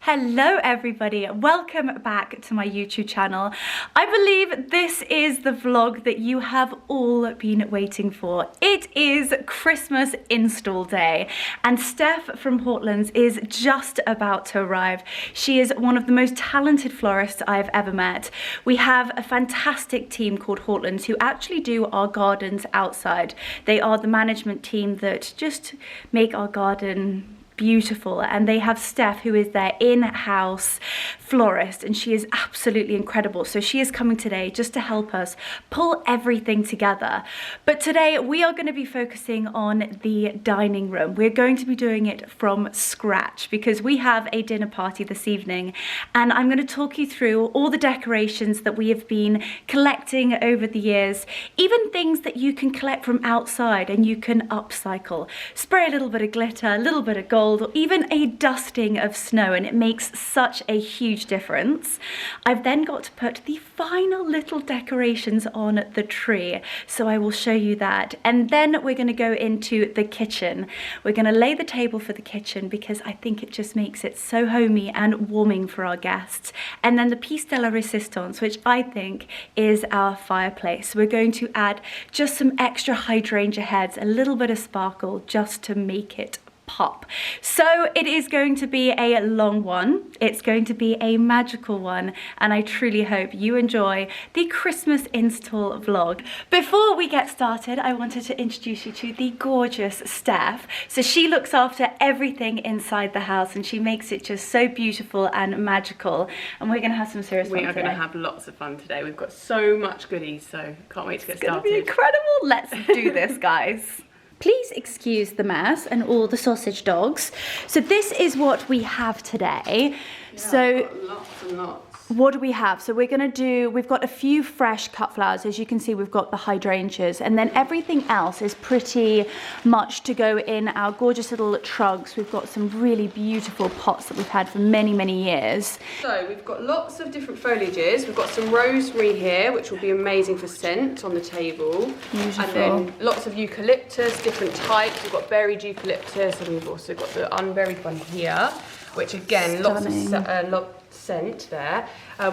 Hello everybody, welcome back to my YouTube channel. I believe this is the vlog that you have all been waiting for. It is Christmas install day and Steph from Portland's is just about to arrive. She is one of the most talented florists I've ever met. We have a fantastic team called Portland's who actually do our gardens outside. They are the management team that just make our garden beautiful, and they have Steph who is their in-house florist and she is absolutely incredible. So she is coming today just to help us pull everything together. But today we are going to be focusing on the dining room. We're going to be doing it from scratch because we have a dinner party this evening and I'm going to talk you through all the decorations that we have been collecting over the years, even things that you can collect from outside and you can upcycle. Spray a little bit of glitter, a little bit of gold, or even a dusting of snow, and it makes such a huge difference. I've then got to put the final little decorations on the tree, so I will show you that. And then we're going to go into the kitchen. We're going to lay the table for the kitchen because I think it just makes it so homey and warming for our guests. And then the piece de la resistance, which I think is our fireplace. We're going to add just some extra hydrangea heads, a little bit of sparkle just to make it pop. So it is going to be a long one. It's going to be a magical one, and I truly hope you enjoy the Christmas install vlog. Before we get started, I wanted to introduce you to the gorgeous Steph. So she looks after everything inside the house and she makes it just so beautiful and magical, and we're going to have some serious fun today. We are going to have lots of fun today. We've got so much goodies, so can't wait to get started. It's going to be incredible. Let's do this, guys. Please excuse the mess and all the sausage dogs. So this is what we have today. Yeah, so lots and lots. What do we have? So we're gonna do, we've got a few fresh cut flowers. As you can see, we've got the hydrangeas, and then everything else is pretty much to go in our gorgeous little trugs. We've got some really beautiful pots that we've had for many, many years. So we've got lots of different foliages. We've got some rosemary here, which will be amazing for scent on the table. Beautiful. And then lots of eucalyptus, different types. We've got berried eucalyptus, and we've also got the unberried one here, which again, Stunning. lots of scent there.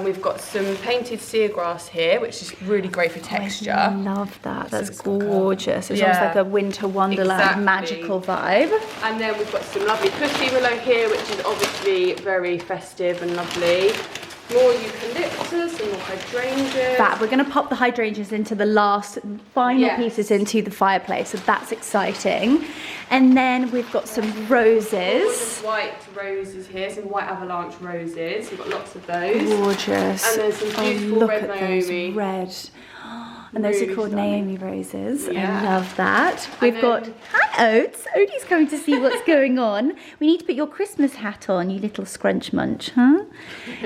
We've got some painted seargrass here, which is really great for texture. I love that. That's So gorgeous. It's yeah, almost like a winter wonderland magical vibe. And then we've got some lovely pussy willow here, which is obviously very festive and lovely. More eucalyptus and more hydrangeas. That we're going to pop the hydrangeas into the last final pieces into the fireplace, so that's exciting. And then we've got some roses. White roses here, some white avalanche roses. We've got lots of those. Gorgeous. And there's some beautiful look red at Naomi. those red. And those Really are called stunning. Naomi roses. Yeah. I love that. We've got, hi Oates. Odie's coming to see what's going on. We need to put your Christmas hat on, you little scrunch munch, huh?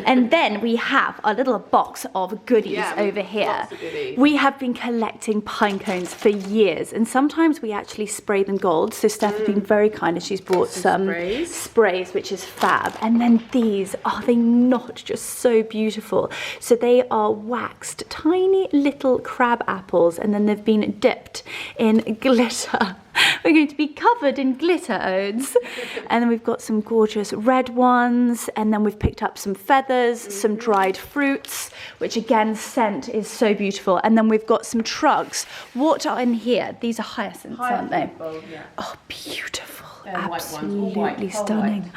And then we have a little box of goodies over here. Lots of goodies. We have been collecting pine cones for years, and sometimes we actually spray them gold. So Steph has been very kind and she's brought some sprays, which is fab. And then these, are they not just so beautiful? So they are waxed tiny little crab apples, and then they've been dipped in glitter. We're going to be covered in glitter, Odes. And then we've got some gorgeous red ones, and then we've picked up some feathers, some dried fruits, which again, scent is so beautiful. And then we've got some trugs. What are in here? These are hyacinths, aren't they? Bulb, yeah. Oh, beautiful. Absolutely Absolutely stunning.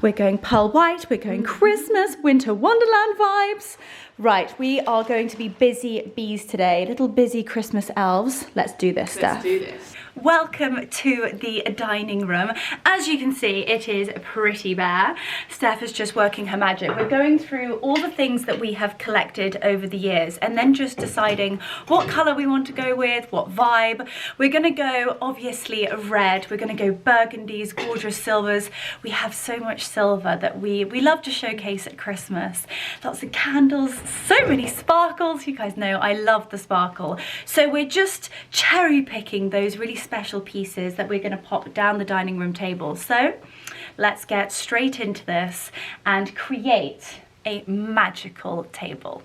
We're going pearl white, we're going Christmas, winter wonderland vibes. Right, we are going to be busy bees today, little busy Christmas elves. Let's do this, Steph. Let's do this. Welcome to the dining room. As you can see, it is pretty bare. Steph is just working her magic. We're going through all the things that we have collected over the years and then just deciding what color we want to go with, what vibe. We're gonna go obviously red, we're gonna go burgundies, gorgeous silvers. We have so much silver that we love to showcase at Christmas. Lots of candles, so many sparkles. You guys know I love the sparkle. So we're just cherry picking those really special pieces that we're going to pop down the dining room table. So let's get straight into this and create a magical table.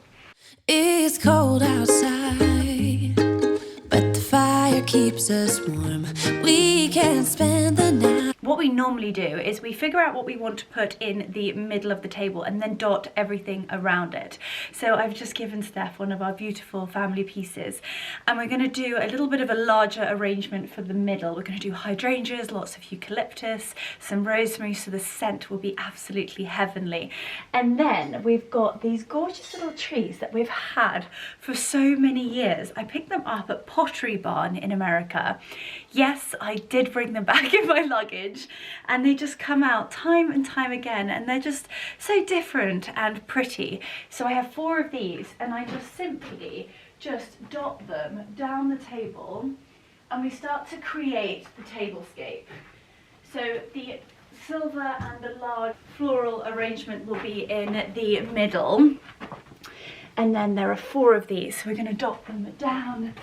It's cold outside, but the fire keeps us warm. We can spend the night. what we normally do is we figure out what we want to put in the middle of the table and then dot everything around it. So I've just given Steph one of our beautiful family pieces, and we're going to do a little bit of a larger arrangement for the middle. We're going to do hydrangeas, lots of eucalyptus, some rosemary, so the scent will be absolutely heavenly. And then we've got these gorgeous little trees that we've had for so many years. I picked them up at Pottery Barn in America. Yes, I did bring them back in my luggage, and they just come out time and time again, and they're just so different and pretty. So I have 4 of these, and I just simply just dot them down the table, and we start to create the tablescape. So the silver and the large floral arrangement will be in the middle, and then there are 4 of these. So we're going to dot them down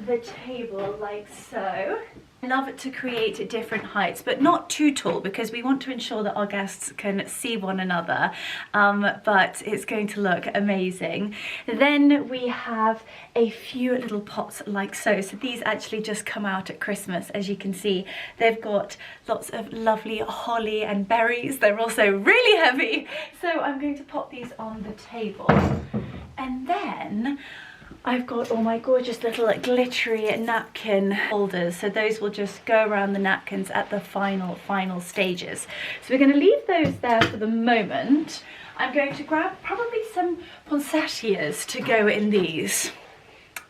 the table like so. I love it to create different heights, but not too tall, because we want to ensure that our guests can see one another, but it's going to look amazing. Then we have a few little pots like so. So these actually just come out at Christmas. As you can see, they've got lots of lovely holly and berries. They're also really heavy. So I'm going to pop these on the table. And then I've got all my gorgeous little glittery napkin holders, so those will just go around the napkins at the final stages. So we're going to leave those there for the moment. I'm going to grab probably some poinsettias to go in these.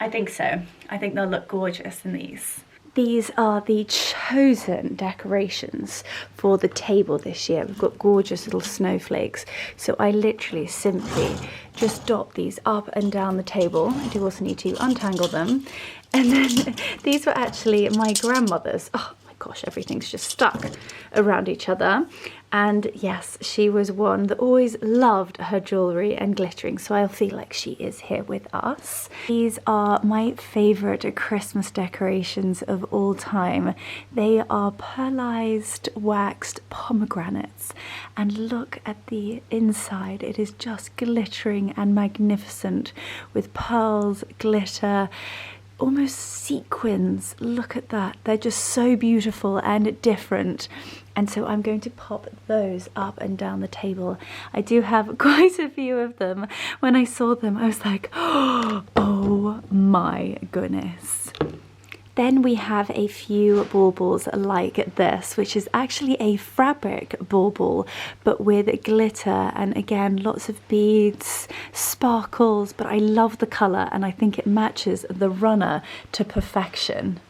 I think so. I think they'll look gorgeous in these. These are the chosen decorations for the table this year. We've got gorgeous little snowflakes. So I literally simply just dot these up and down the table. I do also need to untangle them. And then these were actually my grandmother's. Oh my gosh, everything's just stuck around each other. And yes, she was one that always loved her jewellery and glittering, so I feel like she is here with us. These are my favourite Christmas decorations of all time. They are pearlized waxed pomegranates, and look at the inside. It is just glittering and magnificent with pearls, glitter, almost sequins. Look at that. They're just so beautiful and different. And so I'm going to pop those up and down the table. I do have quite a few of them. When I saw them, I was like, oh my goodness. Then we have a few baubles like this, which is actually a fabric bauble, but with glitter and again, lots of beads, sparkles, but I love the colour and I think it matches the runner to perfection.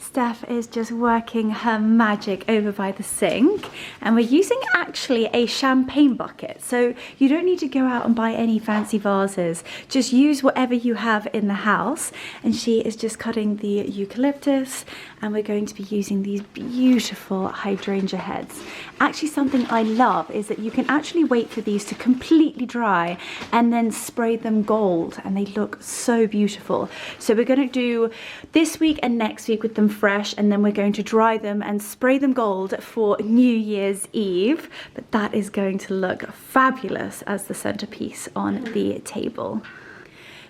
Steph is just working her magic over by the sink, and we're using actually a champagne bucket, so you don't need to go out and buy any fancy vases, just use whatever you have in the house. And she is just cutting the eucalyptus, and we're going to be using these beautiful hydrangea heads. Actually, something I love is that you can actually wait for these to completely dry and then spray them gold, and they look so beautiful. So we're going to do this week and next week with them fresh, and then we're going to dry them and spray them gold for New Year's Eve. But that is going to look fabulous as the centerpiece on the table.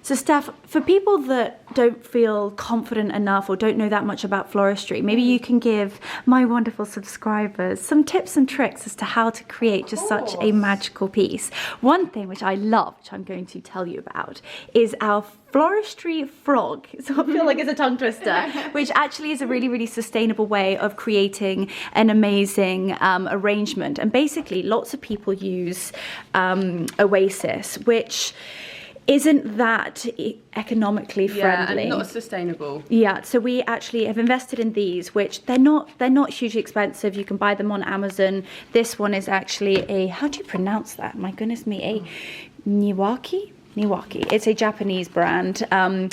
So Steph, for people that don't feel confident enough or don't know that much about floristry, maybe you can give my wonderful subscribers some tips and tricks as to how to create just such a magical piece. One thing which I love, which I'm going to tell you about, is our floristry frog. So I feel like it's a tongue twister, which actually is a really, really sustainable way of creating an amazing arrangement. And basically lots of people use Oasis, which isn't that economically friendly. And not sustainable. Yeah, so we actually have invested in these, which they're not hugely expensive. You can buy them on Amazon. This one is actually a, how do you pronounce that? My goodness me, a Niwaki? It's a Japanese brand, and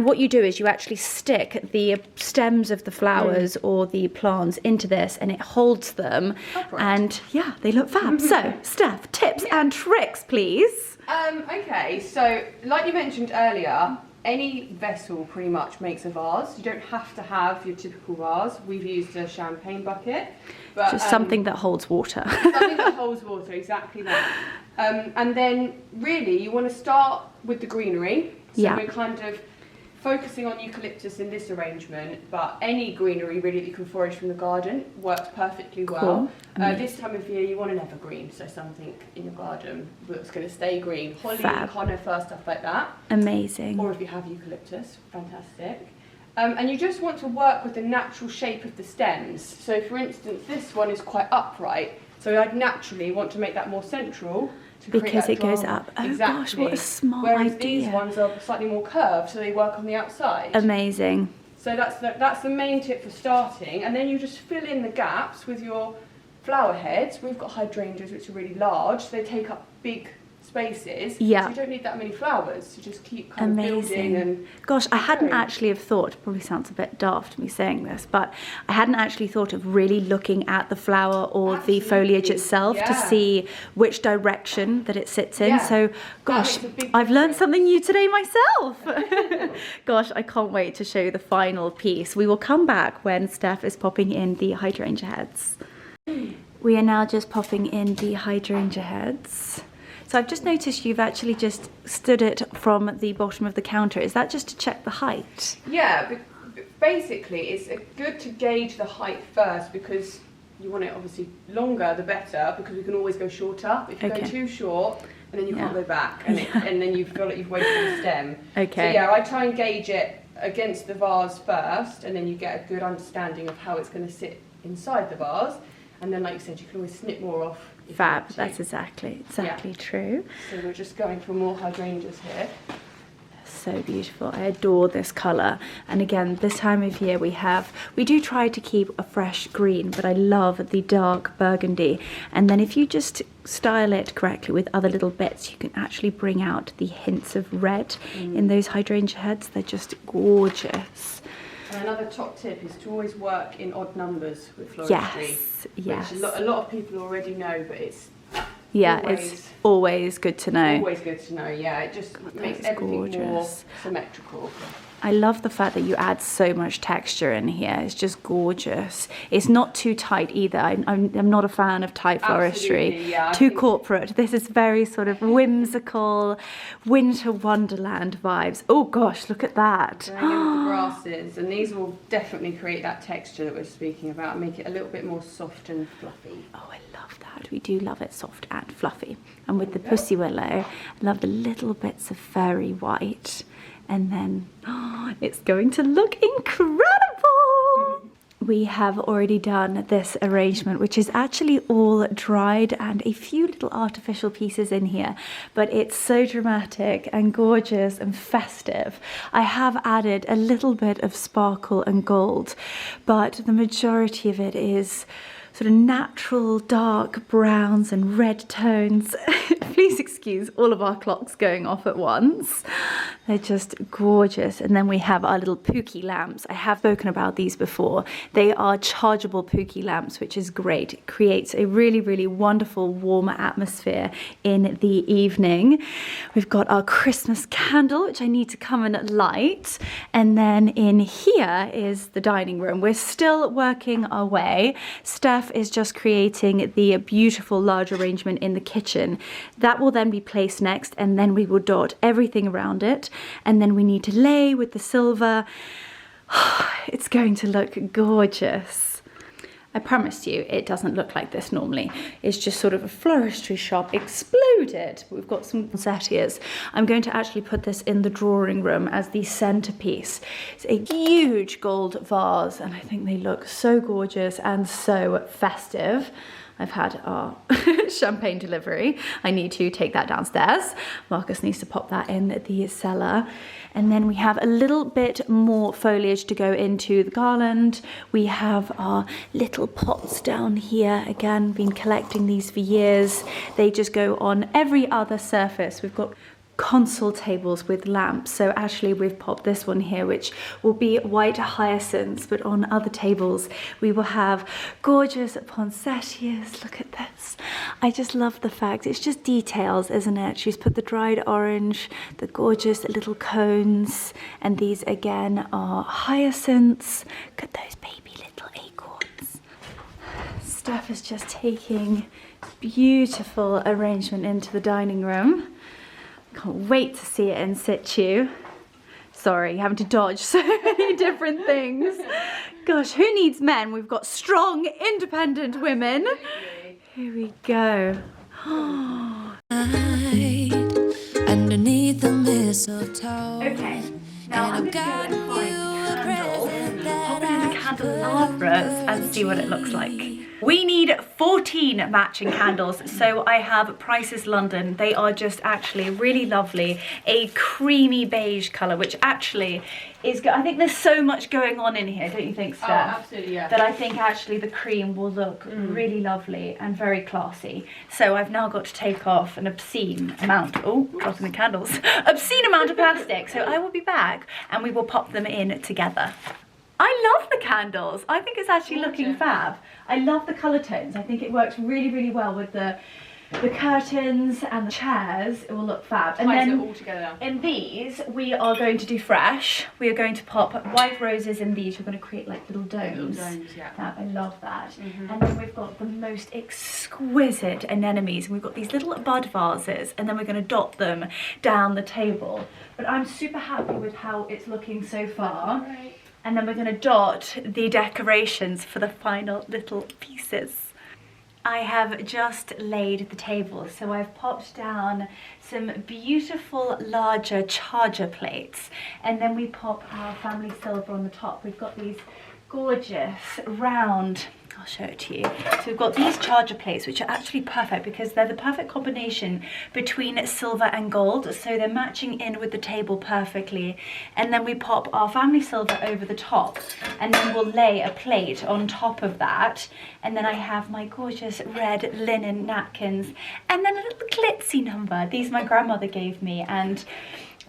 what you do is you actually stick the stems of the flowers or the plants into this, and it holds them, and yeah, they look fab. So Steph, tips and tricks please. Okay, so like you mentioned earlier, any vessel pretty much makes a vase. You don't have to have your typical vase. We've used a champagne bucket. But, just something that holds water. Something that holds water, exactly that. And then really you want to start with the greenery. So we're kind of focusing on eucalyptus in this arrangement, but any greenery really that you can forage from the garden works perfectly well. Cool. This time of year you want an evergreen, so something in your garden that's going to stay green. Holly, Fab. conifer, stuff like that. Amazing. Or if you have eucalyptus, fantastic. And you just want to work with the natural shape of the stems. So for instance, this one is quite upright, so I'd naturally want to make that more central. Because it goes up. Oh gosh, what a smart Whereas idea. these ones are slightly more curved, so they work on the outside. Amazing. So that's the main tip for starting, and then you just fill in the gaps with your flower heads. We've got hydrangeas which are really large, so they take up big spaces. Yeah. So you don't need that many flowers. You just keep kind of building and. Gosh, I hadn't growing. actually have thought, probably sounds a bit daft me saying this, but I hadn't actually thought of really looking at the flower or the foliage itself to see which direction that it sits in. Yeah. So, gosh, makes a big I've learned difference. something new today myself. Gosh, I can't wait to show you the final piece. We will come back when Steph is popping in the hydrangea heads. We are now just popping in the hydrangea heads. So I've just noticed you've actually just stood it from the bottom of the counter. Is that just to check the height? Yeah, basically it's good to gauge the height first, because you want it obviously longer the better, because we can always go shorter. If you go too short, and then you can't go back, and, and then you feel like you've wasted the stem. Okay. So yeah, I try and gauge it against the vase first, and then you get a good understanding of how it's going to sit inside the vase. And then, like you said, you can always snip more off. Fab, that's exactly true. So we're just going for more hydrangeas here. So beautiful. I adore this colour. And again, this time of year we do try to keep a fresh green, but I love the dark burgundy. And then if you just style it correctly with other little bits, you can actually bring out the hints of red in those hydrangea heads. They're just gorgeous. And another top tip is to always work in odd numbers with floristry. Yes. Which a lot of people already know, but it's it's always good to know. Always good to know, yeah. It just makes everything more symmetrical. I love the fact that you add so much texture in here. It's just gorgeous. It's not too tight either. I'm not a fan of tight floristry. Yeah, too corporate. This is very sort of whimsical, winter wonderland vibes. Oh gosh, look at that. Going in with the grasses, and these will definitely create that texture that we're speaking about, and make it a little bit more soft and fluffy. Oh, I love that. We do love it soft and fluffy. And with the pussy willow, I love the little bits of fairy white. And then it's going to look incredible. We have already done this arrangement, which is actually all dried and a few little artificial pieces in here, but it's so dramatic and gorgeous and festive. I have added a little bit of sparkle and gold, but the majority of it is sort of natural dark browns and red tones. Please excuse all of our clocks going off at once. They're just gorgeous. And then we have our little Pookie lamps. I have spoken about these before. They are chargeable Pookie lamps, which is great. It creates a really, really wonderful warm atmosphere in the evening. We've got our Christmas candle, which I need to come and light. And then in here is the dining room. We're still working our way. Steph is just creating the beautiful large arrangement in the kitchen. That will then be placed next, and then we will dot everything around it. And then we need to lay with the silver. It's going to look gorgeous. I promise you, it doesn't look like this normally. It's just sort of a floristry shop exploded. We've got some poinsettias. I'm going to actually put this in the drawing room as the centerpiece. It's a huge gold vase, and I think they look so gorgeous and so festive. I've had our champagne delivery. I need to take that downstairs. Marcus needs to pop that in the cellar. And then we have a little bit more foliage to go into the garland. We have our little pots down here. Again, been collecting these for years. They just go on every other surface. We've got console tables with lamps. So actually we've popped this one here, which will be white hyacinths, but on other tables we will have gorgeous poinsettias. Look at this. I just love the fact it's just details, isn't it? She's put the dried orange, the gorgeous little cones, and these again are hyacinths. Look at those baby little acorns. Steph is just taking beautiful arrangement into the dining room. Can't wait to see it in situ. Sorry, having to dodge so many different things. Gosh, who needs men? We've got strong, independent women. Here we go. Underneath the mistletoe. Okay, now I'm going to go and find candles, pop it in the candelabras and see what it looks like. We need 14 matching candles, so I have Prices London. They are just actually really lovely. A creamy beige colour, which actually is good. I think there's so much going on in here, don't you think, Steph? Oh, absolutely, yeah. That I think actually the cream will look really lovely and very classy. So I've now got to take off an obscene amount, oh, dropping the candles, obscene amount of plastic. So I will be back and we will pop them in together. I love the candles. I think it's actually looking fab. I love the colour tones. I think it works really, really well with the curtains and the chairs. It will look fab. And Ties then it all together. in these, we are going to do fresh. We are going to pop white roses in these. We're going to create like little domes. Little domes, yeah. I love that. And then we've got the most exquisite anemones. And we've got these little bud vases. And then we're going to dot them down the table. But I'm super happy with how it's looking so far. Right. And then we're going to dot the decorations for the final little pieces. I have just laid the table, so I've popped down some beautiful larger charger plates, and then we pop our family silver on the top. We've got these gorgeous round, I'll show it to you. So we've got these charger plates, which are actually perfect because they're the perfect combination between silver and gold. So they're matching in with the table perfectly. And then we pop our family silver over the top, and then we'll lay a plate on top of that. And then I have my gorgeous red linen napkins, and then a little glitzy number. These my grandmother gave me, and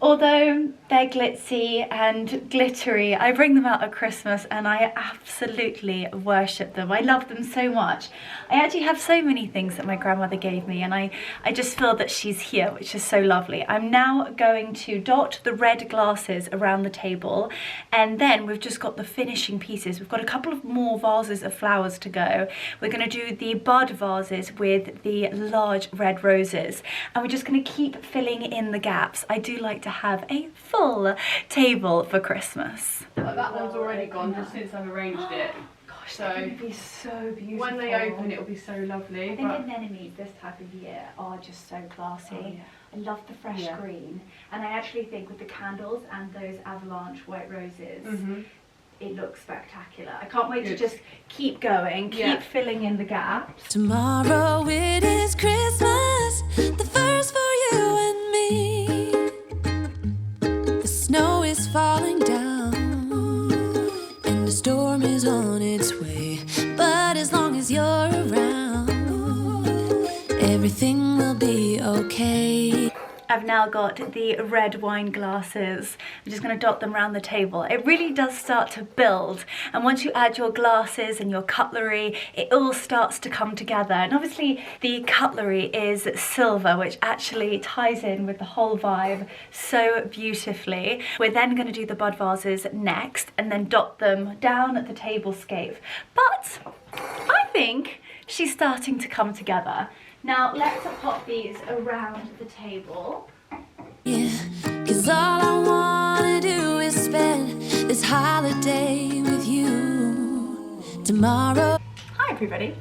although they're glitzy and glittery, I bring them out at Christmas and I absolutely worship them. I love them so much. I actually have so many things that my grandmother gave me, and I just feel that she's here, which is so lovely. I'm now going to dot the red glasses around the table, and then we've just got the finishing pieces. We've got a couple of more vases of flowers to go. We're going to do the bud vases with the large red roses, and we're just going to keep filling in the gaps. I do like to have a full table for Christmas. But that one's already gone just since I've arranged it. Gosh, So that would be so beautiful. when they open, it'll be so lovely. I think anemones this type of year are just so classy. Oh, yeah. I love the fresh green, and I actually think with the candles and those avalanche white roses, it looks spectacular. I can't wait to just keep going, keep filling in the gaps. Tomorrow it is Christmas, the first for you and me. The snow is falling down, and the storm is on its way. But as long as you're around, everything will be okay. I've now got the red wine glasses. I'm just going to dot them around the table. It really does start to build, and once you add your glasses and your cutlery, it all starts to come together. And obviously the cutlery is silver, which actually ties in with the whole vibe so beautifully. We're then going to do the bud vases next and then dot them down at the tablescape. But I think she's starting to come together. Now let's pop these around the table. Yeah, 'cause all I wanna do is spend this holiday with you. Tomorrow. Hi everybody.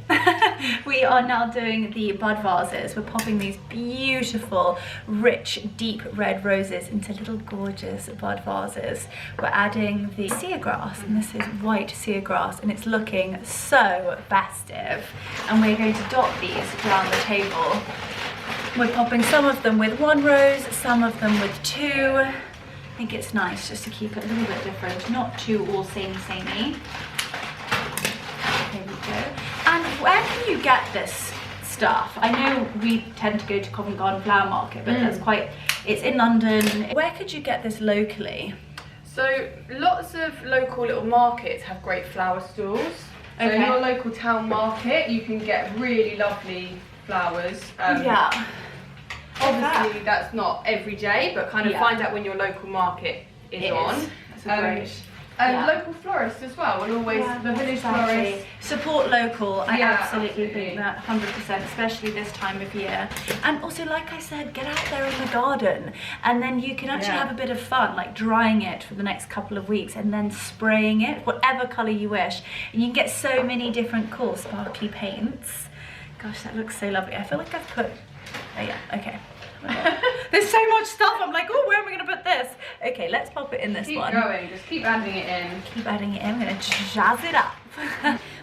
We are now doing the bud vases. We're popping these beautiful, rich, deep red roses into little gorgeous bud vases. We're adding the sea grass, and this is white sea grass, and it's looking so festive. And we're going to dot these around the table. We're popping some of them with one rose, some of them with two. I think it's nice just to keep it a little bit different, not too all samey. Here we go. And where can you get this stuff? I know we tend to go to Covent Garden Flower Market, but it's in London. Where could you get this locally? So lots of local little markets have great flower stalls. So in your local town market, you can get really lovely flowers. Obviously that's not every day, but kind of find out when your local market is on. That's great. And local florists as well, and always the village florists. Support local, I absolutely absolutely think that 100%, especially this time of year. And also, like I said, get out there in the garden, and then you can actually have a bit of fun, like drying it for the next couple of weeks and then spraying it, whatever colour you wish. And you can get so many different cool sparkly paints. Gosh, that looks so lovely. I feel like I've put, oh yeah, okay. There's so much stuff. I'm like, oh, where am I going to put this? Okay, let's pop it in this one. Keep going, just keep adding it in. Keep adding it in. I'm going to jazz it up.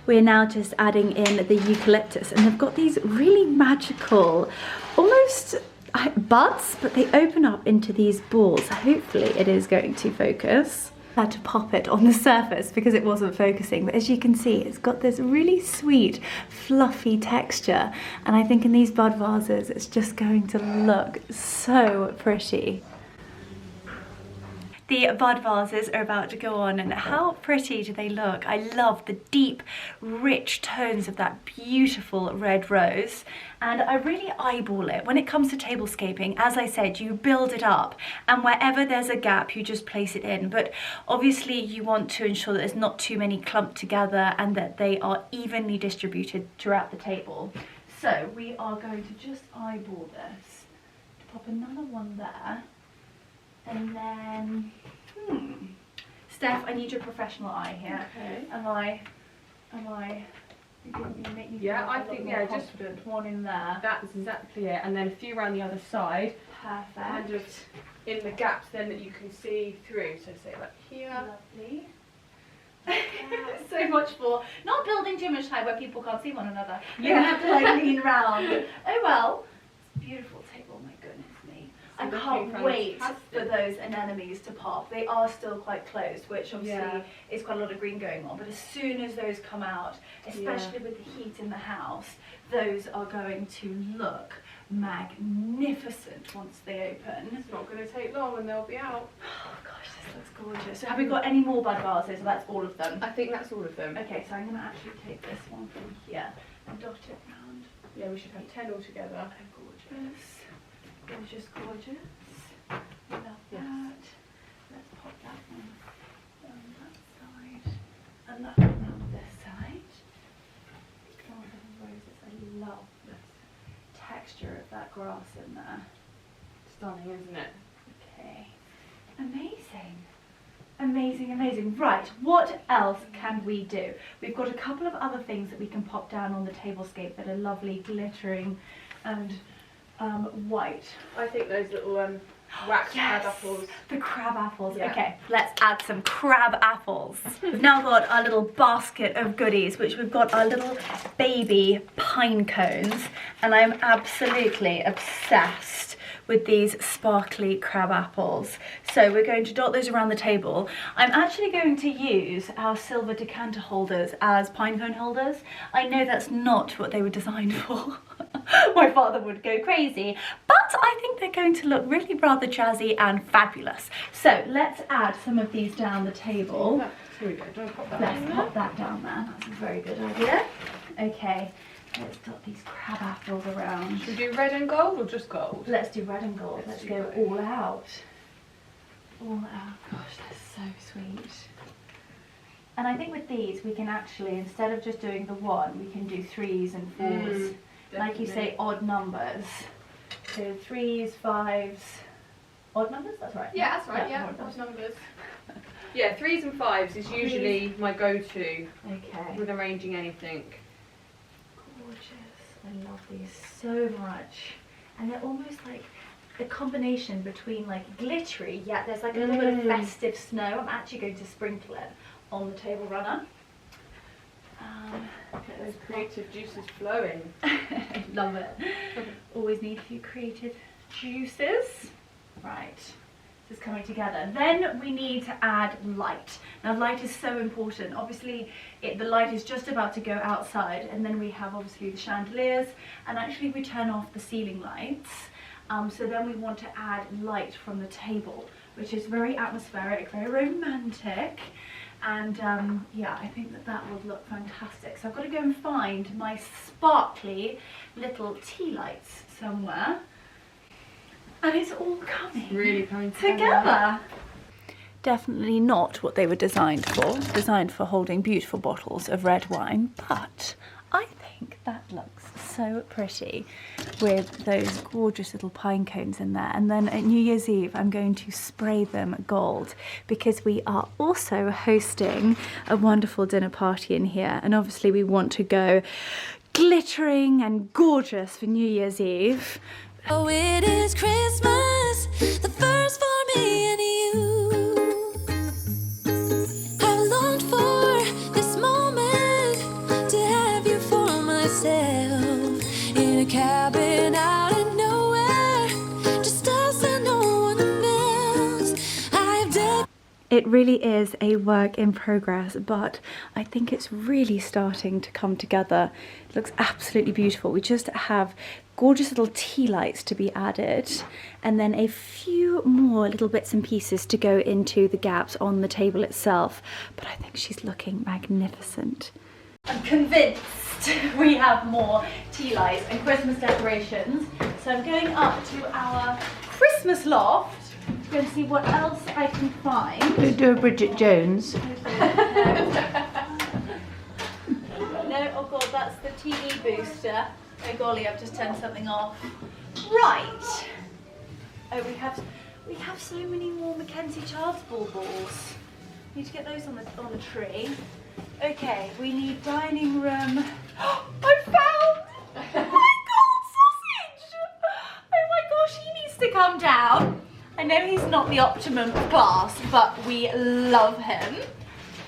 We're now just adding in the eucalyptus, and they've got these really magical, almost buds, but they open up into these balls. Hopefully it is going to focus. I had to pop it on the surface because it wasn't focusing, but as you can see, it's got this really sweet fluffy texture, and I think in these bud vases it's just going to look so pretty. The bud vases are about to go on, and how pretty do they look? I love the deep, rich tones of that beautiful red rose, and I really eyeball it. When it comes to tablescaping, as I said, you build it up, and wherever there's a gap, you just place it in. But obviously you want to ensure that there's not too many clumped together and that they are evenly distributed throughout the table. So we are going to just eyeball this, to pop another one there. And then, Steph, I need your professional eye here. Okay. Am I, you make me feel I think, just one in there. That's exactly it. And then a few around the other side. Perfect. And just in the gaps then that you can see through. So say like here. Lovely. So much for not building too much high where people can't see one another. You have to like lean round. Oh well, it's a beautiful table, my goodness me. I can't wait for those anemones to pop. They are still quite closed, which obviously is quite a lot of green going on, but as soon as those come out, especially with the heat in the house, those are going to look magnificent once they open. It's not going to take long and they'll be out. Oh gosh, this looks gorgeous. So have we got any more bud vases? That's all of them? I think that's all of them. Okay, so I'm going to actually take this one from here and dot it round. Yeah, we should have 10 altogether. Oh, gorgeous. Gorgeous, gorgeous. Love that. Let's pop that one on that side. And that one on this side. Oh, the roses. I love the texture of that grass in there. Stunning, isn't it? Okay. Amazing. Amazing, amazing. Right, what else can we do? We've got a couple of other things that we can pop down on the tablescape that are lovely, glittering and white. I think those little wax crab apples. The crab apples. Yeah. Okay, let's add some crab apples. We've now got our little basket of goodies, which we've got our little baby pine cones, and I'm absolutely obsessed with these sparkly crab apples. So we're going to dot those around the table. I'm actually going to use our silver decanter holders as pine cone holders. I know that's not what they were designed for. My father would go crazy, but I think they're going to look really rather jazzy and fabulous. So let's add some of these down the table. Here we go, do you want to pop that Let's pop that down there. That's a very good idea. Okay, let's dot these crab apples around. Should we do red and gold or just gold? Let's do red and gold. Let's go all out. All out. Gosh, that's so sweet. And I think with these, we can actually, instead of just doing the one, we can do 3s and 4s. Like you say, odd numbers. So 3s, 5s, odd numbers? That's right. Yeah, that's right, yeah, odd numbers. Yeah, 3s and 5s is usually my go-to with arranging anything. Gorgeous. I love these so much. And they're almost like a combination between like glittery, yet there's like a little bit of festive snow. I'm actually going to sprinkle it on the table runner. Get those creative juices flowing. Love it. Always need a few creative juices. Right, this is coming together. Then we need to add light. Now light is so important. Obviously the light is just about to go outside, and then we have obviously the chandeliers, and actually we turn off the ceiling lights. So then we want to add light from the table, which is very atmospheric, very romantic. And yeah, I think that would look fantastic. So I've got to go and find my sparkly little tea lights somewhere. And it's all coming really coming together. definitely not what they were designed for holding beautiful bottles of red wine, but I think that looks so pretty with those gorgeous little pine cones in there. And then at New Year's Eve, I'm going to spray them gold because we are also hosting a wonderful dinner party in here. And obviously we want to go glittering and gorgeous for New Year's Eve. Oh, it is Christmas, the first for me and you. I've longed for this moment to have you for myself in a cabin out in nowhere, just us and no one else. It really is a work in progress, but I think it's really starting to come together. It looks absolutely beautiful. We just have gorgeous little tea lights to be added, and then a few more little bits and pieces to go into the gaps on the table itself. But I think she's looking magnificent. I'm convinced we have more tea lights and Christmas decorations. So I'm going up to our Christmas loft. Go and see what else I can find. Don't do a Bridget Jones. No, oh god, that's the TV booster. Oh golly, I've just turned something off. Right. Oh, we have so many more Mackenzie Child's balls. Need to get those on the tree. Okay, we need dining room. I found my gold sausage. Oh my gosh, he needs to come down. I know he's not the optimum class, but we love him.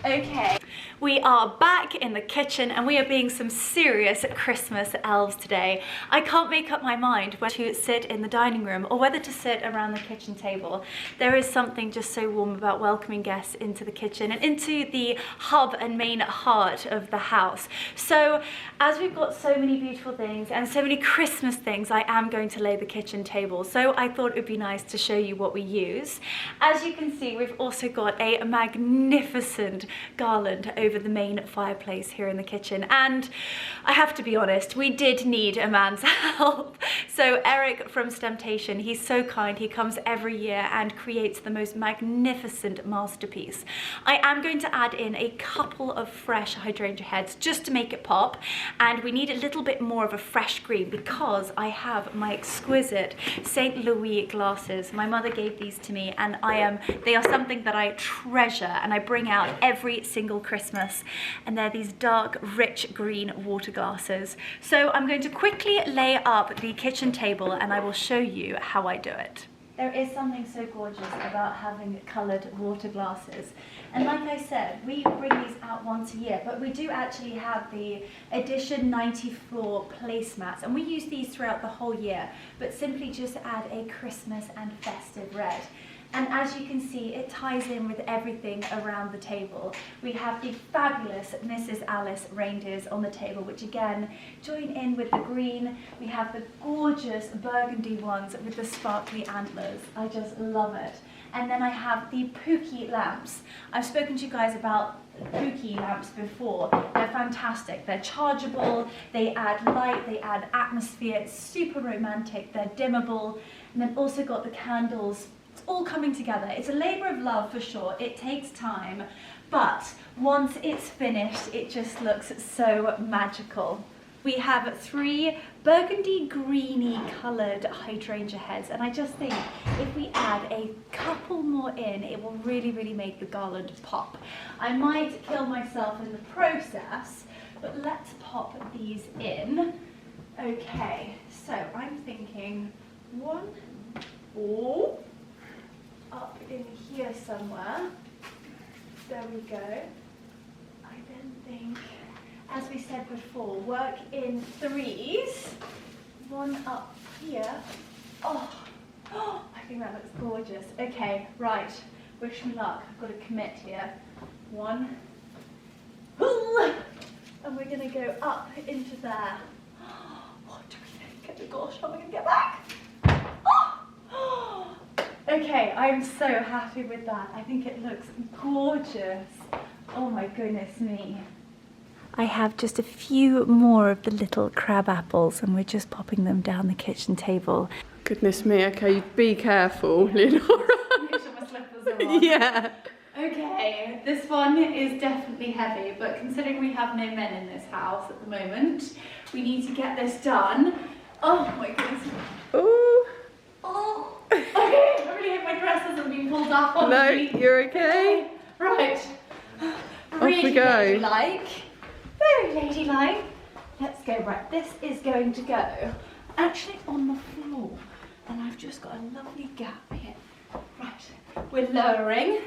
Okay, we are back in the kitchen and we are being some serious Christmas elves today. I can't make up my mind whether to sit in the dining room or whether to sit around the kitchen table. There is something just so warm about welcoming guests into the kitchen and into the hub and main heart of the house. So as we've got so many beautiful things and so many Christmas things, I am going to lay the kitchen table. So I thought it would be nice to show you what we use. As you can see, we've also got a magnificent garland over the main fireplace here in the kitchen, and I have to be honest, we did need a man's help. So Eric from Temptation, he's so kind, he comes every year and creates the most magnificent masterpiece. I am going to add in a couple of fresh hydrangea heads just to make it pop, and we need a little bit more of a fresh green because I have my exquisite St. Louis glasses. My mother gave these to me, and they are something that I treasure and I bring out every single Christmas, and they're these dark rich green water glasses. So I'm going to quickly lay up the kitchen table and I will show you how I do it. There is something so gorgeous about having coloured water glasses, and like I said, we bring these out once a year, but we do actually have the edition 94 placemats, and we use these throughout the whole year, but simply just add a Christmas and festive red. And as you can see, it ties in with everything around the table. We have the fabulous Mrs. Alice reindeers on the table, which again, join in with the green. We have the gorgeous burgundy ones with the sparkly antlers. I just love it. And then I have the Pookie lamps. I've spoken to you guys about Pookie lamps before. They're fantastic. They're chargeable, they add light, they add atmosphere. It's super romantic, they're dimmable. And then also got the candles. It's all coming together. It's a labour of love for sure. It takes time, but once it's finished, it just looks so magical. We have 3 burgundy greeny coloured hydrangea heads, and I just think if we add a couple more in, it will really, really make the garland pop. I might kill myself in the process, but let's pop these in. Okay, so I'm thinking 1, oh, up in here somewhere. There we go. I then think, as we said before, work in 3s. 1 up here. Oh, I think that looks gorgeous. Okay, right. Wish me luck. I've got to commit here. 1. And we're going to go up into there. What do we think? Oh gosh, how am I going to get back? Okay, I'm so happy with that. I think it looks gorgeous. Oh my goodness me. I have just a few more of the little crab apples and we're just popping them down the kitchen table. Goodness me, okay, be careful, Leonora. Make sure my slippers are on. Yeah. Okay, this one is definitely heavy, but considering we have no men in this house at the moment, we need to get this done. Oh my goodness. Ooh. Oh, okay, I really hope my dress hasn't been pulled up on No, me. you're okay. Right. Off we go. Ladylike. Very ladylike. Let's go. Right, this is going to go actually on the floor. And I've just got a lovely gap here. Right, we're lowering.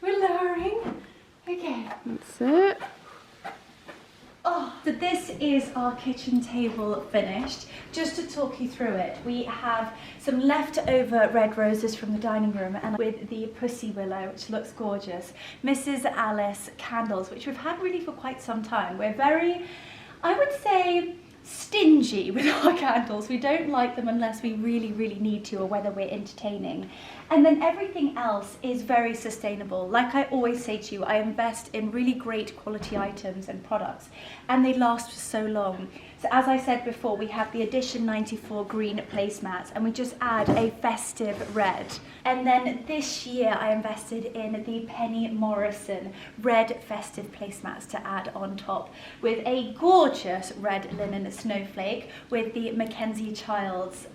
We're lowering. Okay. That's it. Oh, so this is our kitchen table finished. Just to talk you through it, we have some leftover red roses from the dining room and with the pussy willow, which looks gorgeous. Mrs. Alice candles, which we've had really for quite some time. We're very, I would say, stingy with our candles. We don't light them unless we really, really need to or whether we're entertaining. And then everything else is very sustainable. Like I always say to you, I invest in really great quality items and products and they last for so long. So as I said before, we have the Edition 94 green placemats and we just add a festive red. And then this year I invested in the Penny Morrison red festive placemats to add on top with a gorgeous red linen snowflake with the Mackenzie Childs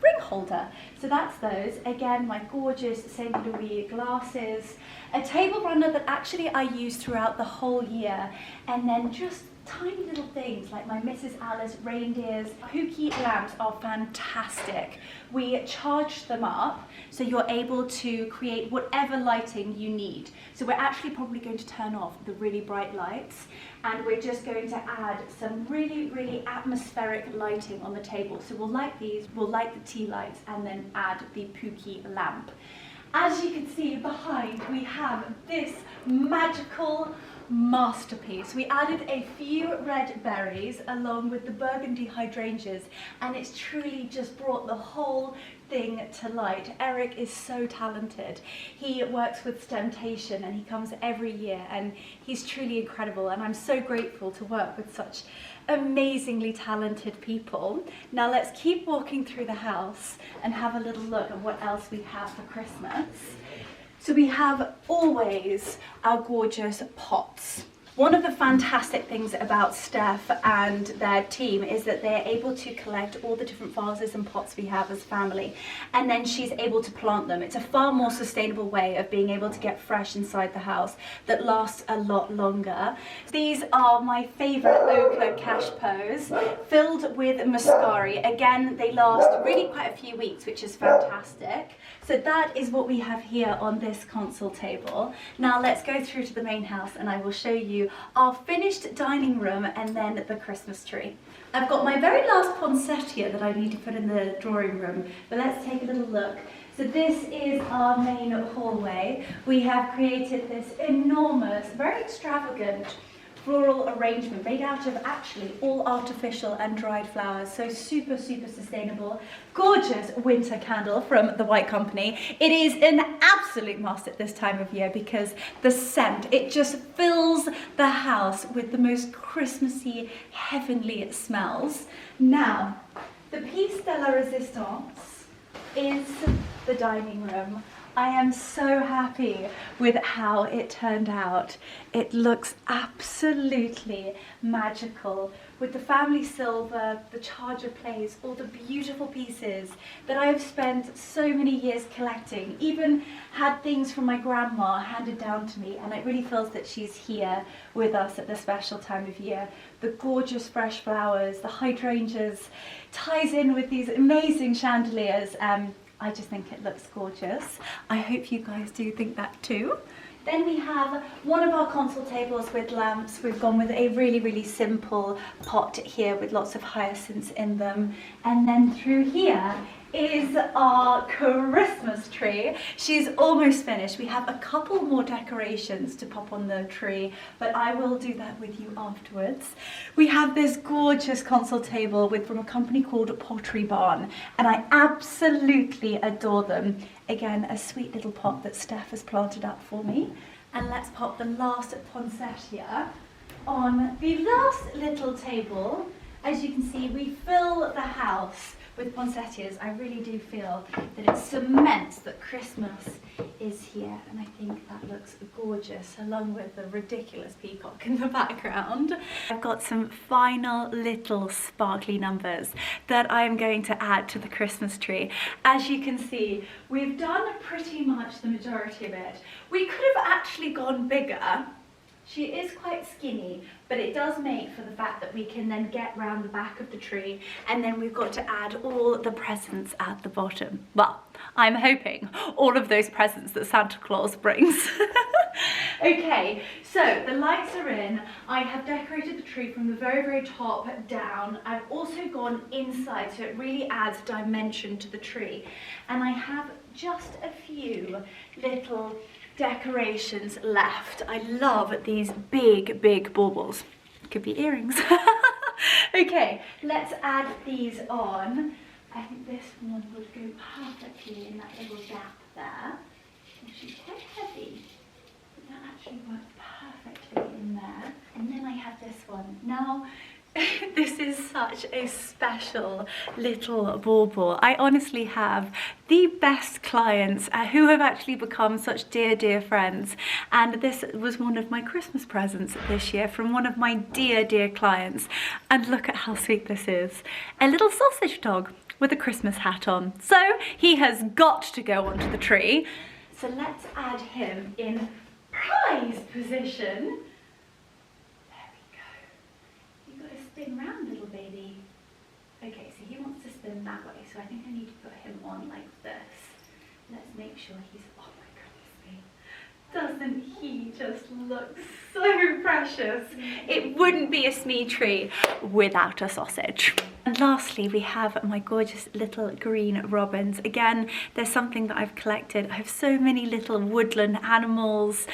ring holder. So that's those. Again, my gorgeous St. Louis glasses, a table runner that actually I use throughout the whole year, and then just tiny little things like my Mrs. Alice reindeers. Pookie lamps are fantastic. We charge them up so you're able to create whatever lighting you need. So we're actually probably going to turn off the really bright lights and we're just going to add some really, really atmospheric lighting on the table. So we'll light these, we'll light the tea lights and then add the Pookie lamp. As you can see behind, we have this magical masterpiece. We added a few red berries along with the burgundy hydrangeas and it's truly just brought the whole thing to light. Eric is so talented. He works with Temptation and he comes every year and he's truly incredible and I'm so grateful to work with such amazingly talented people. Now let's keep walking through the house and have a little look at what else we have for Christmas. So we have always our gorgeous pots. One of the fantastic things about Steph and their team is that they're able to collect all the different vases and pots we have as family, and then she's able to plant them. It's a far more sustainable way of being able to get fresh inside the house that lasts a lot longer. These are my favorite ochre cash pose filled with muscari. Again, they last really quite a few weeks, which is fantastic. So that is what we have here on this console table. Now let's go through to the main house and I will show you our finished dining room and then the Christmas tree. I've got my very last poinsettia that I need to put in the drawing room, but let's take a little look. So this is our main hallway. We have created this enormous, very extravagant floral arrangement made out of actually all artificial and dried flowers, so super, super sustainable. Gorgeous winter candle from the White Company. It is an absolute must at this time of year because the scent, it just fills the house with the most Christmassy, heavenly smells. Now, the piece de la resistance is the dining room. I am so happy with how it turned out. It looks absolutely magical with the family silver, the charger plates, all the beautiful pieces that I have spent so many years collecting. Even had things from my grandma handed down to me, and it really feels that she's here with us at this special time of year. The gorgeous fresh flowers, the hydrangeas, ties in with these amazing chandeliers. I just think it looks gorgeous. I hope you guys do think that too. Then we have one of our console tables with lamps. We've gone with a really, really simple pot here with lots of hyacinths in them. And then through here is our Christmas tree. She's almost finished. We have a couple more decorations to pop on the tree, but I will do that with you afterwards. We have this gorgeous console table from a company called Pottery Barn, and I absolutely adore them. Again, a sweet little pot that Steph has planted up for me. And let's pop the last poinsettia on the last little table. As you can see, we fill the house with poinsettias. I really do feel that it cements that Christmas is here, and I think that looks gorgeous, along with the ridiculous peacock in the background. I've got some final little sparkly numbers that I'm going to add to the Christmas tree. As you can see, we've done pretty much the majority of it. We could have actually gone bigger. She is quite skinny, but it does make for the fact that we can then get round the back of the tree, and then we've got to add all the presents at the bottom. Well, I'm hoping all of those presents that Santa Claus brings. Okay, so the lights are in. I have decorated the tree from the very, very top down. I've also gone inside, so it really adds dimension to the tree. And I have just a few little decorations left. I love these big, big baubles. Could be earrings. Okay, let's add these on. I think this one would go perfectly in that little gap there. And she's quite heavy, but that actually works perfectly in there. And then I have this one. Now, this is such a special little bauble. I honestly have the best clients who have actually become such dear, dear friends. And this was one of my Christmas presents this year from one of my dear, dear clients. And look at how sweet this is. A little sausage dog with a Christmas hat on. So he has got to go onto the tree. So let's add him in prize position. Spin round, little baby. Okay, so he wants to spin that way, so I think I need to put him on like this. Let's make sure he's, oh my goodness me. Doesn't he just look so precious? It wouldn't be a Smee tree without a sausage. And lastly, we have my gorgeous little green robins. Again, there's something that I've collected. I have so many little woodland animals,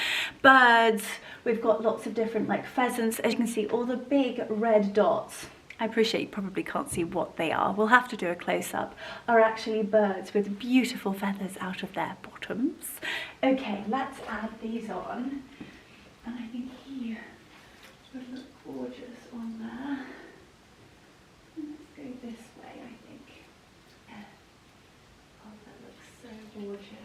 birds. We've got lots of different like pheasants. As you can see, all the big red dots, I appreciate you probably can't see what they are. We'll have to do a close-up, are actually birds with beautiful feathers out of their bottoms. Okay, let's add these on. And I think he would look gorgeous on there. Let's go this way, I think. Oh, that looks so gorgeous.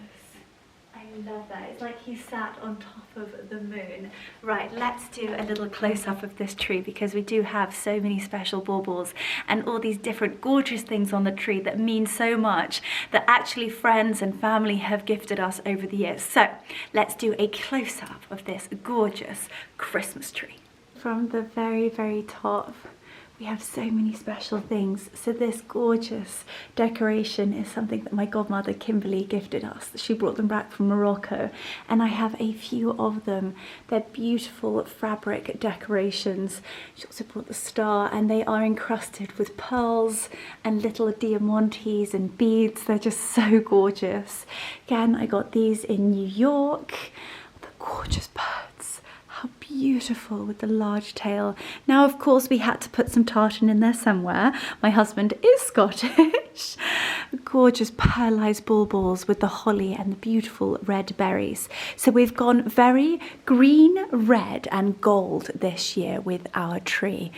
I love that. It's like he sat on top of the moon. Right, let's do a little close-up of this tree because we do have so many special baubles and all these different gorgeous things on the tree that mean so much that actually friends and family have gifted us over the years. So let's do a close-up of this gorgeous Christmas tree. From the very, very top, we have so many special things. So this gorgeous decoration is something that my godmother Kimberly gifted us. She brought them back from Morocco, and I have a few of them. They're beautiful fabric decorations. She also brought the star, and they are encrusted with pearls and little diamantes and beads. They're just so gorgeous. Again, I got these in New York. The gorgeous birds. How beautiful with the large tail. Now, of course, we had to put some tartan in there somewhere. My husband is Scottish. Gorgeous pearlized baubles with the holly and the beautiful red berries. So we've gone very green, red and gold this year with our tree.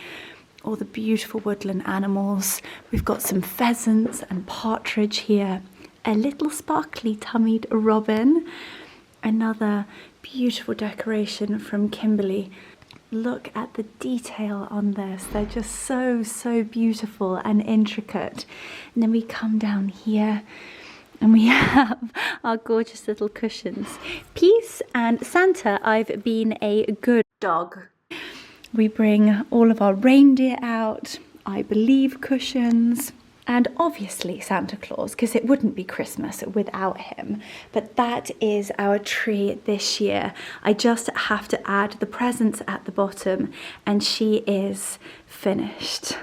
All the beautiful woodland animals. We've got some pheasants and partridge here. A little sparkly tummied robin. Another beautiful decoration from Kimberly. Look at the detail on this. They're just so, so beautiful and intricate. And then we come down here and we have our gorgeous little cushions. Peace and Santa, I've been a good dog. We bring all of our reindeer out, I believe cushions, and obviously Santa Claus, because it wouldn't be Christmas without him. But that is our tree this year. I just have to add the presents at the bottom and she is finished.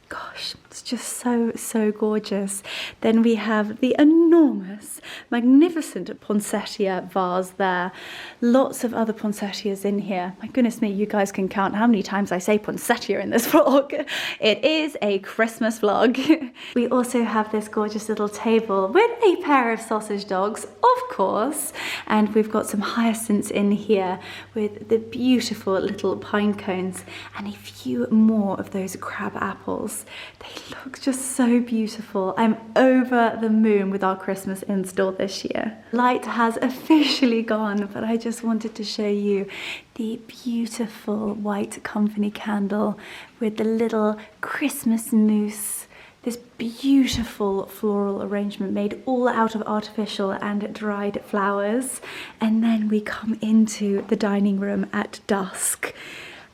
Gosh, it's just so, so gorgeous. Then we have the enormous, magnificent poinsettia vase there. Lots of other poinsettias in here. My goodness me, you guys can count how many times I say poinsettia in this vlog. It is a Christmas vlog. We also have this gorgeous little table with a pair of sausage dogs, of course. And we've got some hyacinths in here with the beautiful little pine cones and a few more of those crab apples. They looks just so beautiful. I'm over the moon with our Christmas install this year. Light has officially gone, but I just wanted to show you the beautiful white company candle with the little Christmas mousse. This beautiful floral arrangement made all out of artificial and dried flowers. And then we come into the dining room at dusk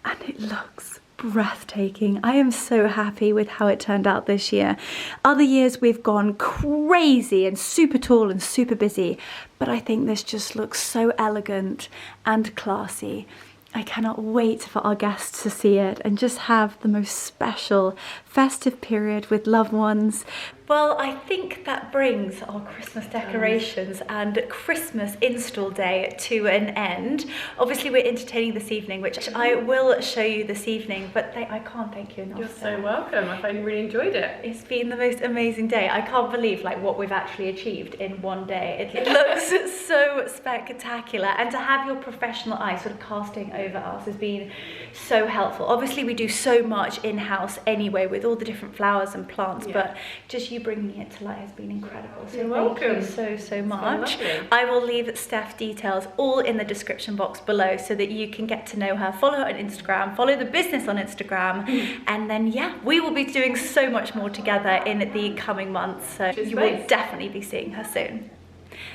and it looks breathtaking. I am so happy with how it turned out this year. Other years we've gone crazy and super tall and super busy, but I think this just looks so elegant and classy. I cannot wait for our guests to see it and just have the most special festive period with loved ones. Well, I think that brings our Christmas decorations and Christmas install day to an end. Obviously, we're entertaining this evening, which I will show you this evening, but I can't thank you enough. You're so welcome. I really enjoyed it. It's been the most amazing day. I can't believe what we've actually achieved in one day. It looks so spectacular, and to have your professional eye sort of casting over us has been so helpful. Obviously, we do so much in-house anyway with all the different flowers and plants, but just you bringing it to light has been incredible. So You're welcome. Thank you so much. I will leave Steph details all in the description box below so that you can get to know her. Follow her on Instagram, follow the business on Instagram, and then we will be doing so much more together in the coming months. So you will definitely be seeing her soon.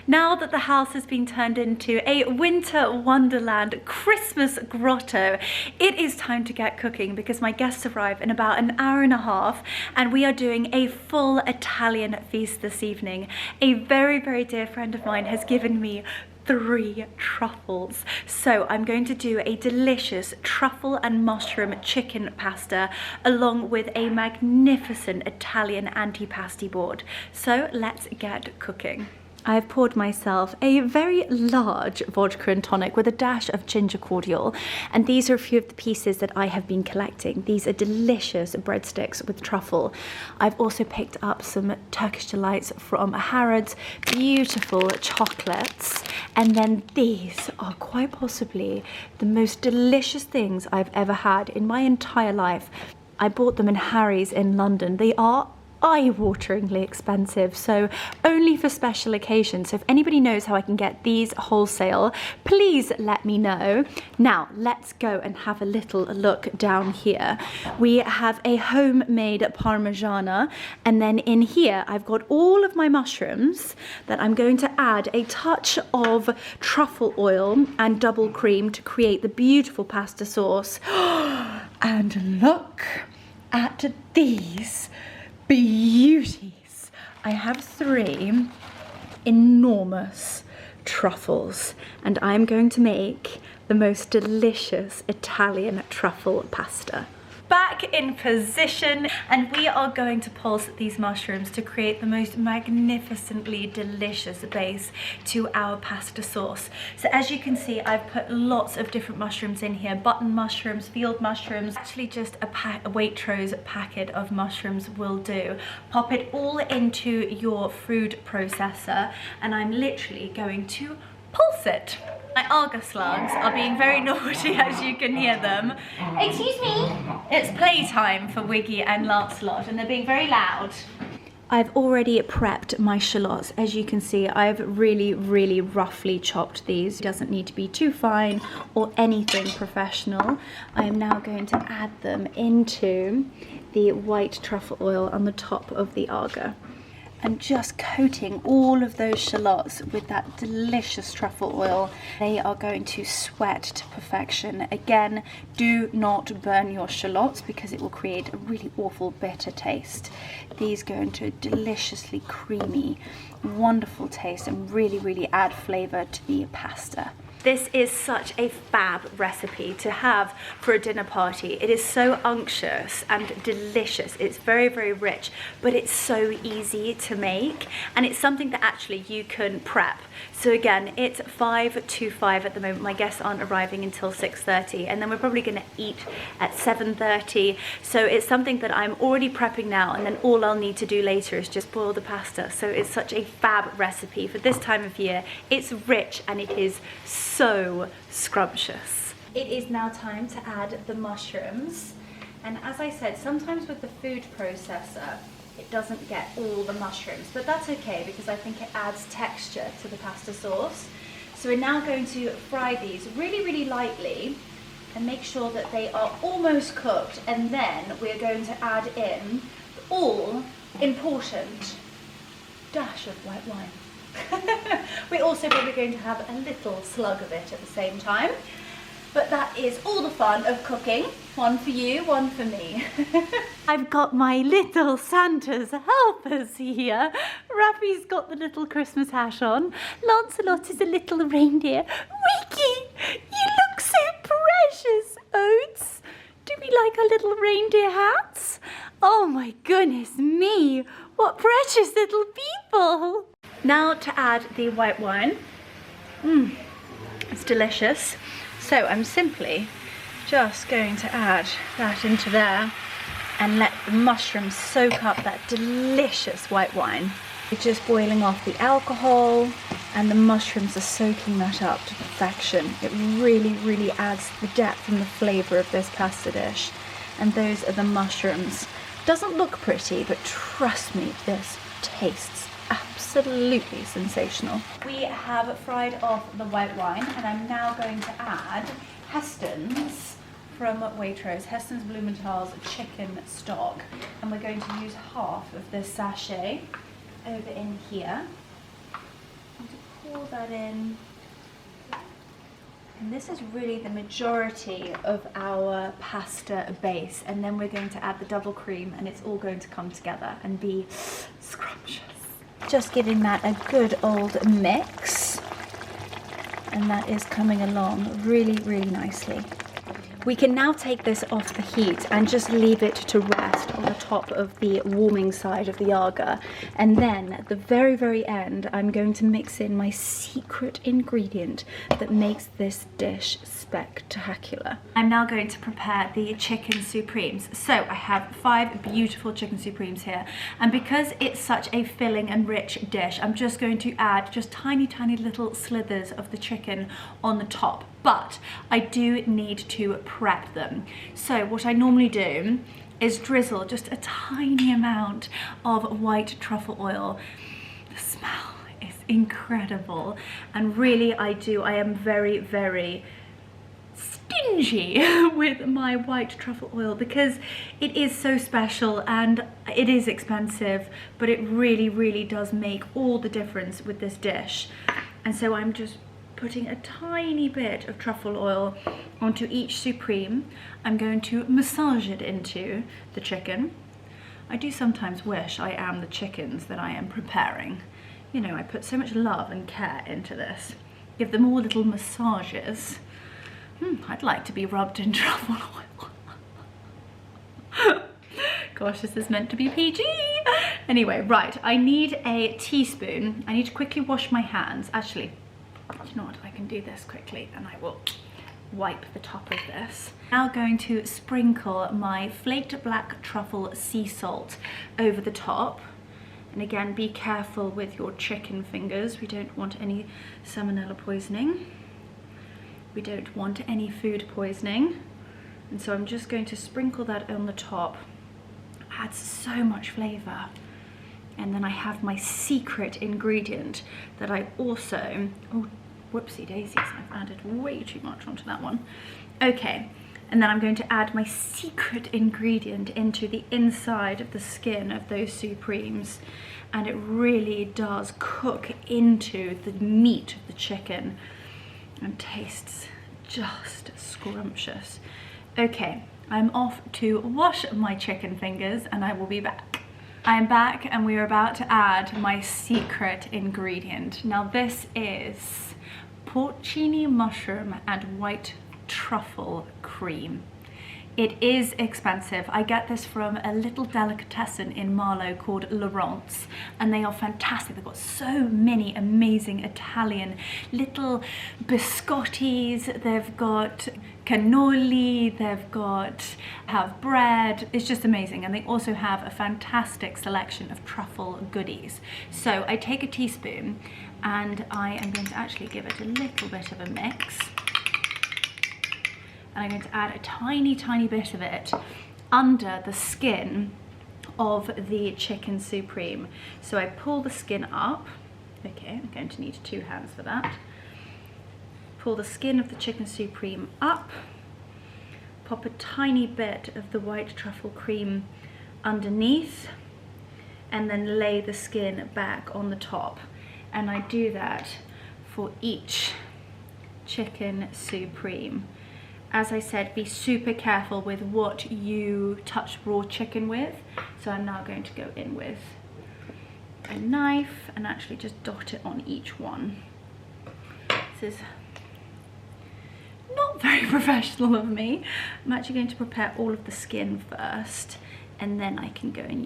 Now that the house has been turned into a winter wonderland Christmas grotto, it is time to get cooking because my guests arrive in about an hour and a half and we are doing a full Italian feast this evening. A very, very dear friend of mine has given me 3 truffles. So I'm going to do a delicious truffle and mushroom chicken pasta along with a magnificent Italian antipasti board. So let's get cooking. I've poured myself a very large vodka and tonic with a dash of ginger cordial, and these are a few of the pieces that I have been collecting. These are delicious breadsticks with truffle. I've also picked up some Turkish delights from Harrods, beautiful chocolates, and then these are quite possibly the most delicious things I've ever had in my entire life. I bought them in Harry's in London. They are eye-wateringly expensive, so only for special occasions. So if anybody knows how I can get these wholesale, please let me know. Now let's go and have a little look down here. We have a homemade parmigiana, and then in here I've got all of my mushrooms that I'm going to add a touch of truffle oil and double cream to create the beautiful pasta sauce. And look at these beauties. I have 3 enormous truffles and I'm going to make the most delicious Italian truffle pasta. Back in position, and we are going to pulse these mushrooms to create the most magnificently delicious base to our pasta sauce. So as you can see, I've put lots of different mushrooms in here, button mushrooms, field mushrooms. Actually just a Waitrose packet of mushrooms will do. Pop it all into your food processor and I'm literally going to pulse it. My Argus slugs are being very naughty, as you can hear them. Excuse me. It's playtime for Wiggy and Lancelot, and they're being very loud. I've already prepped my shallots. As you can see, I've really, really roughly chopped these. It doesn't need to be too fine or anything professional. I am now going to add them into the white truffle oil on the top of the Arga. And just coating all of those shallots with that delicious truffle oil. They are going to sweat to perfection. Again, do not burn your shallots because it will create a really awful bitter taste. These go into a deliciously creamy, wonderful taste and really, really add flavour to the pasta. This is such a fab recipe to have for a dinner party. It is so unctuous and delicious. It's very, very rich, but it's so easy to make. And it's something that actually you can prep. So again, it's 5 to 5 at the moment. My guests aren't arriving until 6:30, and then we're probably gonna eat at 7:30. So it's something that I'm already prepping now, and then all I'll need to do later is just boil the pasta. So it's such a fab recipe for this time of year. It's rich and it is so scrumptious. It is now time to add the mushrooms. And as I said, sometimes with the food processor, it doesn't get all the mushrooms, but that's okay because I think it adds texture to the pasta sauce. So we're now going to fry these really, really lightly and make sure that they are almost cooked, and then we're going to add in the all important dash of white wine. We're also probably going to have a little slug of it at the same time, but that is all the fun of cooking. One for you, one for me. I've got my little Santa's helpers here. Rafi's got the little Christmas hat on. Lancelot is a little reindeer. Wiki, you look so precious, Oats. Do we like our little reindeer hats? Oh my goodness me, what precious little people. Now to add the white wine. It's delicious. So I'm simply just going to add that into there and let the mushrooms soak up that delicious white wine. It's just boiling off the alcohol and the mushrooms are soaking that up to perfection. It really, really adds the depth and the flavour of this pasta dish. And those are the mushrooms. Doesn't look pretty, but trust me, this tastes absolutely sensational. We have fried off the white wine and I'm now going to add Heston's from Waitrose, Heston's Blumenthal's chicken stock, and we're going to use half of this sachet over in here and to pour that in. And this is really the majority of our pasta base, and then we're going to add the double cream and it's all going to come together and be scrumptious. Just giving that a good old mix, and that is coming along really, really nicely. We can now take this off the heat and just leave it to rest on the top of the warming side of the Jager. And then at the very, very end, I'm going to mix in my secret ingredient that makes this dish spectacular. I'm now going to prepare the chicken supremes. So I have 5 beautiful chicken supremes here. And because it's such a filling and rich dish, I'm just going to add just tiny, tiny little slithers of the chicken on the top. But I do need to prep them. So what I normally do is drizzle just a tiny amount of white truffle oil. The smell is incredible. And really I am very, very stingy with my white truffle oil because it is so special and it is expensive, but it really, really does make all the difference with this dish. And so I'm just putting a tiny bit of truffle oil onto each supreme. I'm going to massage it into the chicken. I do sometimes wish I am the chickens that I am preparing. You know, I put so much love and care into this. Give them all little massages. I'd like to be rubbed in truffle oil. Gosh, this is meant to be PG. Anyway, right, I need a teaspoon. I need to quickly wash my hands. Actually, you know what, I can do this quickly and I will wipe the top of this. Now going to sprinkle my flaked black truffle sea salt over the top. And again, be careful with your chicken fingers. We don't want any salmonella poisoning. We don't want any food poisoning. And so I'm just going to sprinkle that on the top. Adds so much flavor. And then I have my secret ingredient that I also, oh, whoopsie daisies, I've added way too much onto that one. Okay, and then I'm going to add my secret ingredient into the inside of the skin of those supremes. And it really does cook into the meat of the chicken and tastes just scrumptious. Okay, I'm off to wash my chicken fingers and I will be back. I'm back and we are about to add my secret ingredient. Now this is porcini mushroom and white truffle cream. It is expensive. I get this from a little delicatessen in Marlow called Laurent's, and they are fantastic. They've got so many amazing Italian little biscottis. They've got cannoli, they've have bread. It's just amazing. And they also have a fantastic selection of truffle goodies. So I take a teaspoon and I am going to actually give it a little bit of a mix. And I'm going to add a tiny, tiny bit of it under the skin of the chicken supreme. So I pull the skin up. Okay, I'm going to need 2 hands for that. Pull the skin of the chicken supreme up, pop a tiny bit of the white truffle cream underneath, and then lay the skin back on the top. And I do that for each chicken supreme. As I said, be super careful with what you touch raw chicken with. So I'm now going to go in with a knife and actually just dot it on each one. This is not very professional of me. I'm actually going to prepare all of the skin first, and then I can go and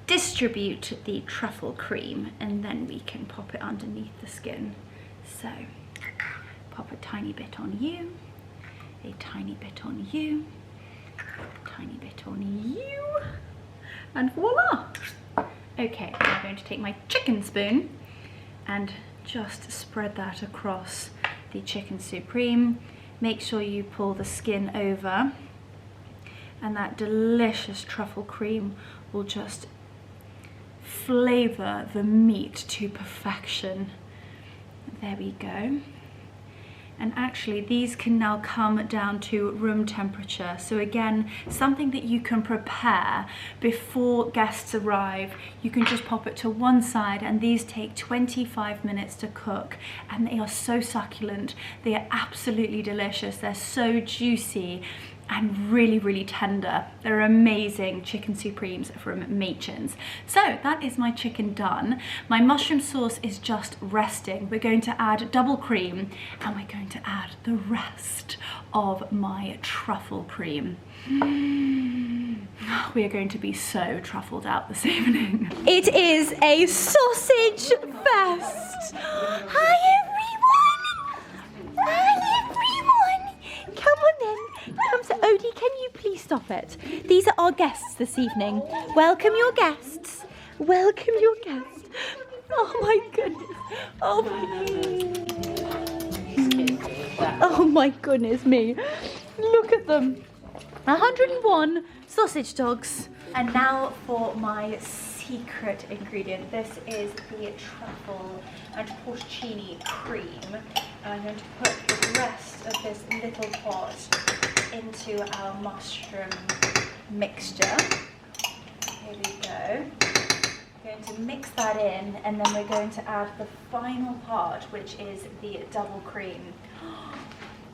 distribute the truffle cream, and then we can pop it underneath the skin. So pop a tiny bit on you, a tiny bit on you, a tiny bit on you, and voila! Okay, I'm going to take my chicken spoon and just spread that across the chicken supreme. Make sure you pull the skin over, and that delicious truffle cream will just flavor the meat to perfection. There we go. And actually these can now come down to room temperature. So again, something that you can prepare before guests arrive. You can just pop it to one side, and these take 25 minutes to cook, and they are so succulent. They are absolutely delicious. They're so juicy and really, really tender. They're amazing chicken supremes from Machin's. So that is my chicken done. My mushroom sauce is just resting. We're going to add double cream, and we're going to add the rest of my truffle cream. We are going to be so truffled out this evening. It is a sausage fest. Hi everyone! Hi everyone! Come on then. Come to Odie, can you please stop it? These are our guests this evening. Welcome your guests. Welcome your guests. Oh my goodness. Oh my goodness me. Look at them. 101 sausage dogs. And now for my secret ingredient. This is the truffle and porcini cream. And I'm going to put the rest of this little pot into our mushroom mixture. Here we go. We're going to mix that in, and then we're going to add the final part, which is the double cream.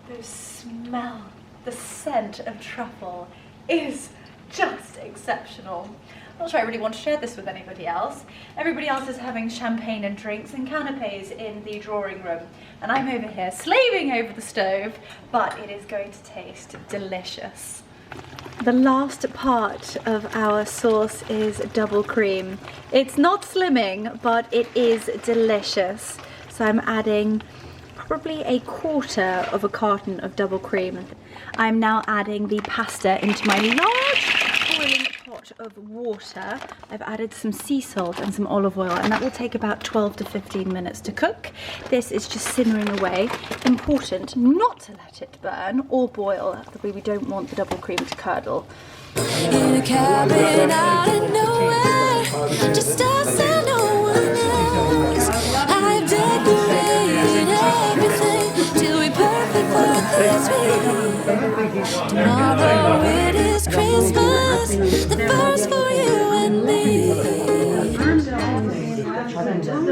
The smell, the scent of truffle is just exceptional. I'm not sure I really want to share this with anybody else. Everybody else is having champagne and drinks and canapes in the drawing room, and I'm over here slaving over the stove, but it is going to taste delicious. The last part of our sauce is double cream. It's not slimming, but it is delicious. So I'm adding probably 1/4 of a carton of double cream. I'm now adding the pasta into my large boiling pot of water. I've added some sea salt and some olive oil, and that will take about 12 to 15 minutes to cook. This is just simmering away. Important not to let it burn or boil, the way we don't want the double cream to curdle. In a cabin out of nowhere, just us and no one else. I've decorated everything till we're perfect for this week. Tomorrow it is Christmas, the first